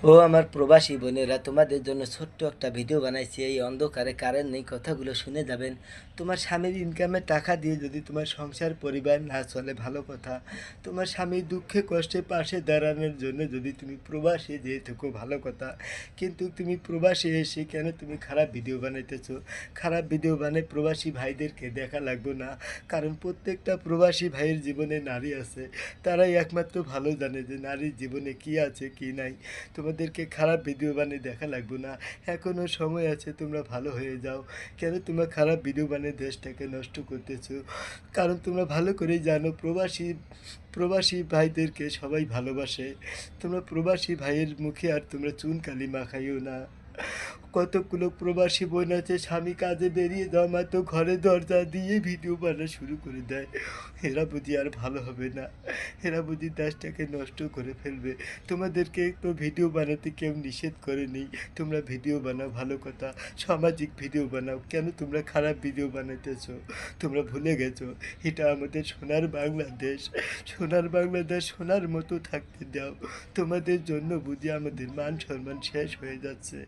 ও আমার প্রবাসী বোনেরা, তোমাদের জন্য ছোট্ট একটা ভিডিও বানাইছি। এই অন্ধকারে কারেন্ট নেই, কথাগুলো শুনে যাবেন। তোমার স্বামীর ইনকামের টাকা দিয়ে যদি তোমার সংসার পরিবার না চলে, ভালো কথা। তোমার স্বামীর দুঃখে কষ্টে পাশে দাঁড়ানোর জন্য যদি তুমি প্রবাসে যেয়ে থাকো, ভালো কথা। কিন্তু তুমি প্রবাসে এসে কেন তুমি খারাপ ভিডিও বানাইতেছো? খারাপ ভিডিও বানিয়ে প্রবাসী ভাইদেরকে দেখা লাগবে না। কারণ প্রত্যেকটা প্রবাসী ভাইয়ের জীবনে নারী আছে। তারাই একমাত্র ভালো জানে যে নারীর জীবনে কী আছে কী নাই। তোমাদেরকে খারাপ ভিডিও বানিয়ে দেখা লাগবে না। এখনও সময় আছে, তোমরা ভালো হয়ে যাও। কেন তোমরা খারাপ ভিডিও বানিয়ে দেশটাকে নষ্ট করতেছো? কারণ তোমরা ভালো করেই জানো প্রবাসী ভাইদেরকে সবাই ভালোবাসে। তোমরা প্রবাসী ভাইয়ের মুখে আর তোমরা চুন কালি মাখাইও না। কতগুলো প্রবাসী বোন আছে, স্বামী কাজে বেরিয়ে যাওয়া মাত্র ঘরে দরজা দিয়ে ভিডিও বানা শুরু করে দেয়। এরা বুঝি আর ভালো হবে না, এরা বুঝি দেশটাকে নষ্ট করে ফেলবে। তোমাদেরকে তো ভিডিও বানাতে কেউ নিষেধ করেনি। তোমরা ভিডিও বানাও, ভালো কথা। সামাজিক ভিডিও বানাও, কেন তোমরা খারাপ ভিডিও বানাইতেছো? তোমরা ভুলে গেছো এটা আমাদের সোনার বাংলাদেশ। সোনার বাংলাদেশ সোনার মতো থাকতে দাও। তোমাদের জন্য বুঝি আমাদের মান সম্মান শেষ হয়ে যাচ্ছে।